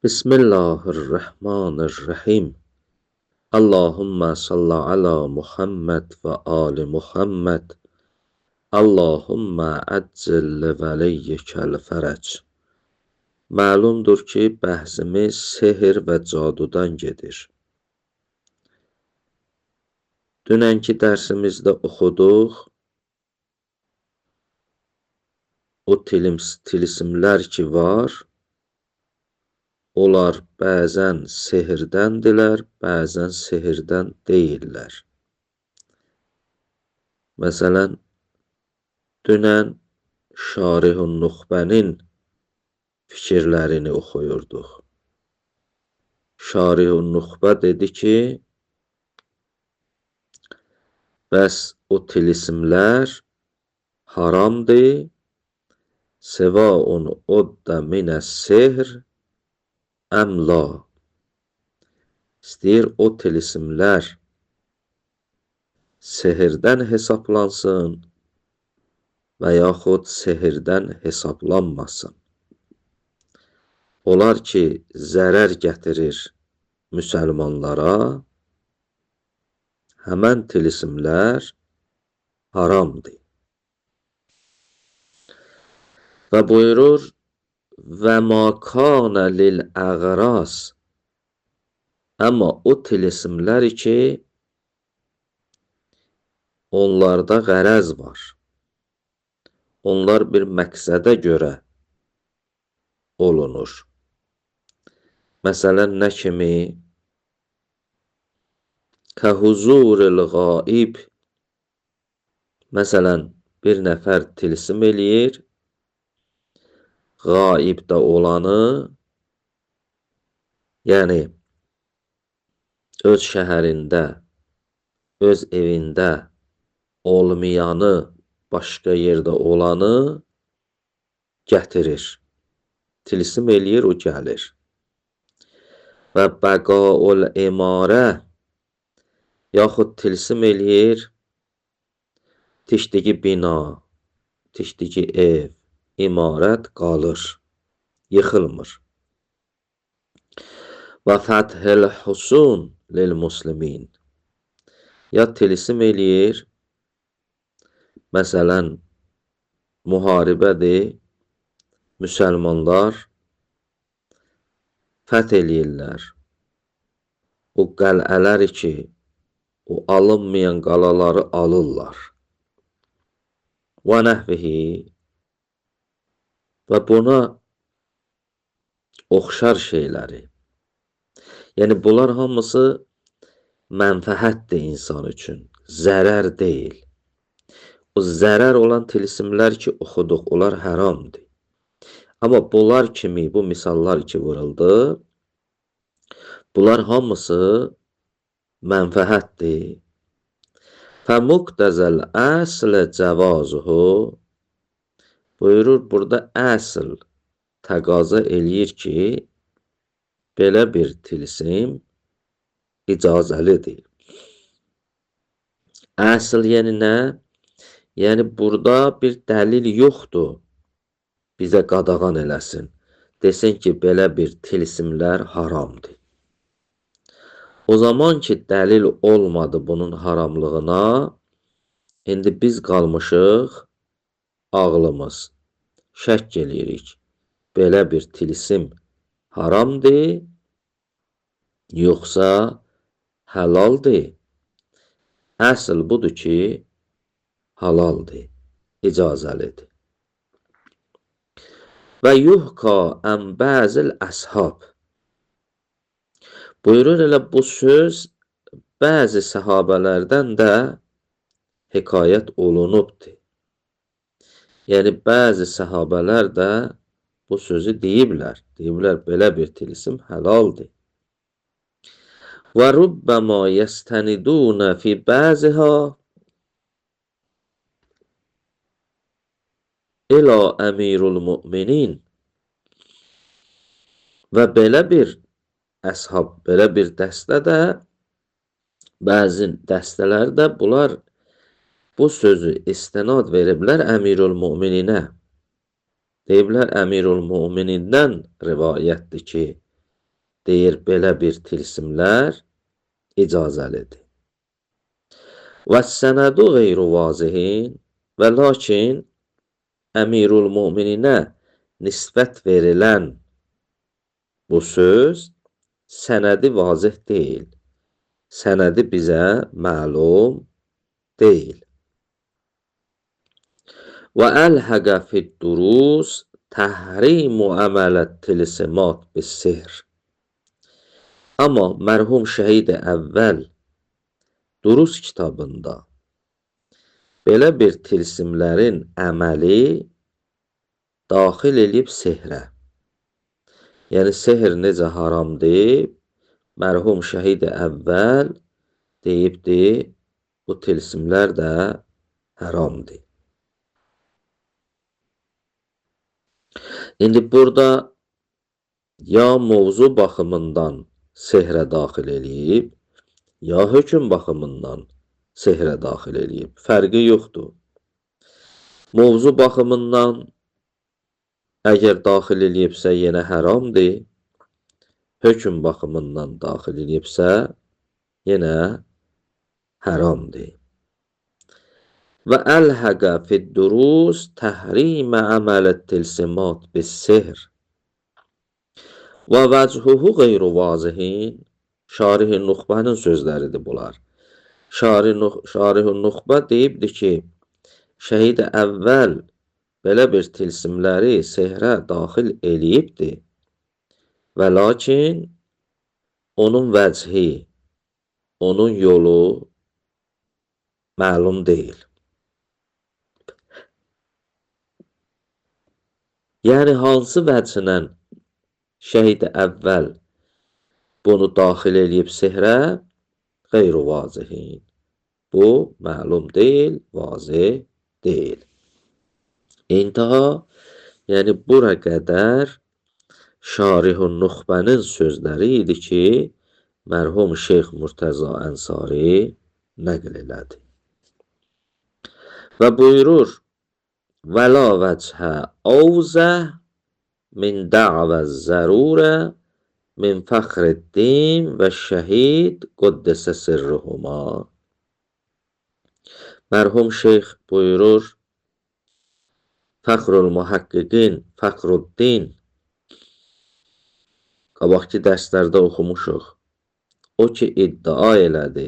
Bismillahirrahmanirrahim. Allahümme salli ala Muhammed ve ali Muhammed. Allahümme əccil vəliyyikel fərəc. Məlumdur ki, bəhsimiz sehir və cadudan gedir. Dünənki dərsimizdə oxuduq, o tilsimlər ki var, onlar bəzən sehirdəndirlər, bəzən sehirdən deyirlər. Məsələn, dünən Şarihun Nuxbənin fikirlərini oxuyurduq. Şarihun Nuxbə dedi ki, bəs o tilsimlər haramdır, sevaun odda minəs sehr əmla. İstəyir o tilsimlər sehirdən hesaplansın və yaxud sehirdən hesablanmasın. Onlar ki, zərər gətirir müsəlmanlara, həmən tilsimlər haramdır. Və buyurur, və ma kana lil əğras, amma o tilsimlər ki, onlarda qərəz var. Onlar bir məqsədə görə olunur. Məsələn, nə kimi? Kəhuzuril qaib. Məsələn, bir nəfər tilsim eləyir, qaibdə olanı, yəni öz şəhərində, öz evində olmayanı, başqa yerdə olanı gətirir. Tilsim eləyir, o gəlir. Və bəqaul imarə, yaxud tilsim eləyir, tikdiyi bina, tikdiyi ev, imarət qalır, yıxılmır. Və fəthil husun lil muslimin, ya tilsim eləyir, məsələn, müharibədir, müsəlmanlar fəth eləyirlər. O qəl'ələri ki, o alınmayan qalaları alırlar. Və nəhvihi, və buna oxşar şeyləri. Yəni, bunlar hamısı mənfəhətdir insan üçün, zərər deyil. O zərər olan tilsimlər ki, oxuduq, onlar haramdır. Amma bunlar kimi, bu misallar ki vuruldu, bunlar hamısı mənfəhətdir. Fəmuqtəzəl əslə cəvazuhu, buyurur, burada əsl təqaza eləyir ki, belə bir tilsim icazəlidir. Əsl yəni nə? Yəni, burada bir dəlil yoxdur, bizə qadağan eləsin. Desin ki, belə bir tilsimlər haramdır. O zaman ki, dəlil olmadı bunun haramlığına, indi biz qalmışıq, ağlımız, şəkk eləyirik. Belə bir tilsim haramdır, yoxsa həlaldır. Əsl budur ki, halaldır, icazəlidir. Və yuhqa ən bəzil əshab, buyurur, elə bu söz bəzi səhabələrdən də hekayət olunubdur. Yəni, bəzi səhabələr də bu sözü deyiblər. Deyiblər, belə bir tilsim həlaldır. Və rubbəmə yəstənidunə fi bəzihə ilə əmirul müminin. Və belə bir əshab, belə bir dəstə də, bəzi dəstələr də bunlar bu sözü istinad veriblər əmirul mümininə. Deyiblər, əmirul müminindən rivayətdir ki, deyir, belə bir tilsimlər icazəlidir. Və sənədu qeyru vazihin və lakin Əmirul Mömininə nisbət verilən bu söz sənədi vazih deyil. Sənədi bizə məlum deyil. Və əlhəqə fid-durus təhrimu əmələt tilsimat bis-sihr. Amma mərhum şəhid əvvəl Durus kitabında belə bir tilsimlərin əməli daxil eləyib sehrə. Yəni sehr necə haramdır, mərhum şəhid əvvəl deyibdir, bu tilsimlər də haramdır. İndi burada ya mövzu baxımından sehrə daxil eləyib, ya hökm baxımından sehrə daxil eləyib. Fərqi yoxdur. Mövzu baxımından əgər daxil eləyibsə yenə haramdır. Hökm baxımından daxil eləyibsə yenə haramdır. Və əlhəqə fid-durus təhrimə əmələt tilsimat bis-sihr. Və vəchuhu qeyru vazihin. Şarih-i Nuxbənin sözləridir bunlar. Şarih-i Nuxbə deyibdir ki, şəhid əvvəl belə bir tilsimləri sehrə daxil eləyibdir. Və lakin onun vəchi, onun yolu məlum deyil. Yəni hansı vəcinlə şəhid əvvəl bunu daxil eləyib sehrə? Qeyru vazihin. Bu məlum deyil, vazih deyil. İntaha, yəni bura qədər Şarih-ı Nuxbənin sözləri idi ki, mərhum Şeyx Murtəza Ənsari nəql elədi. Və buyurur, və la vəchə əvzəh min də'və zərurə min fəxriddin və şəhid quddesə sirruhuma. Mərhum şeyx buyurur, Fəxrul Muhaqqiqin Fəxruddin qabaqki dərslərdə oxumuşuq. O ki iddia elədi.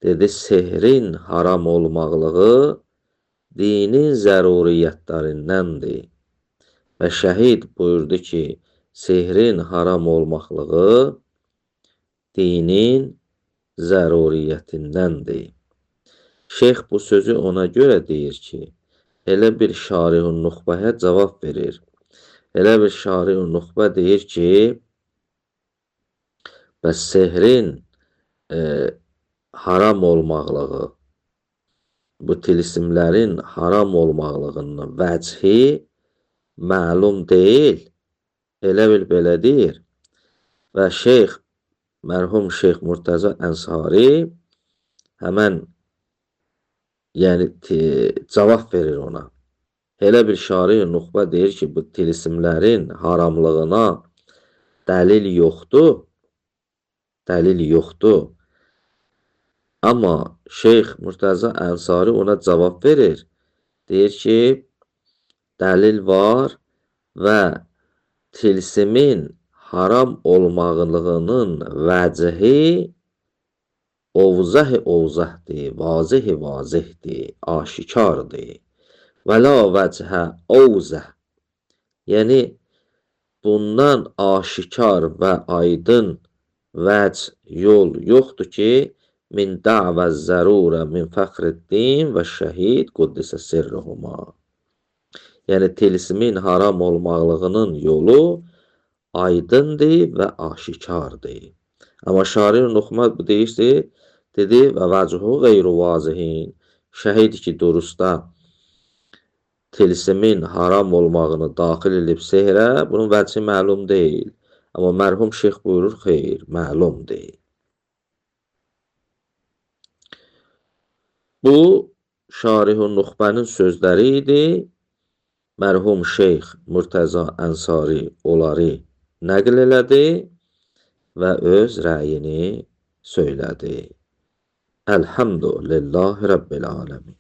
Dedi, sehrin haram olmaqlığı dinin zəruriyyətlərindəndir. Və şəhid buyurdu ki, sehrin haram olmaqlığı dinin zəruriyyətindəndir. Şeyx bu sözü ona görə deyir ki, elə bir Şarih-ı Nuxbəyə cavab verir. Elə bir Şarih-ı Nuxbə deyir ki, bəs sehrin haram olmaqlığı, bu tilsimlərin haram olmaqlığının vəchi məlum deyil. Elə bil belə deyir. Və şeyx, mərhum Şeyx Murtəza Ənsari həmən cavab verir ona. Elə bir Şarih-ı Nuxbə deyir ki, bu tilsimlərin haramlığına dəlil yoxdur. Dəlil yoxdur. Amma Şeyx Murtəza Ənsari ona cavab verir. Deyir ki, dəlil var və tilsimin haram olmağılığının vəcihi ovzahdir, vazihdir, aşikardır. Və la vəchə ovzah. Yəni, bundan aşikar və aydın yol yoxdur ki, min də'və zərurə min fəxriddin və şəhid quddisə sirruhuma. Yəni, tilsimin haram olmaqlığının yolu aydındır və aşikardır. Amma Şarih-ı Nuxbə bu deyir, dedi və vəchuhu qeyru vazihin. Şəhid ki, durusda tilsimin haram olmağını daxil edib sehrə, bunun vəchi məlum deyil. Amma mərhum şeyx buyurur, xeyr, məlum deyil. Bu, Şarih-ı Nuxbənin sözləri idi. Mərhum Şeyx Murtəza Ənsari onları nəql elədi və öz rəyini söylədi. Elhamdülillahi Rabbil aləmin.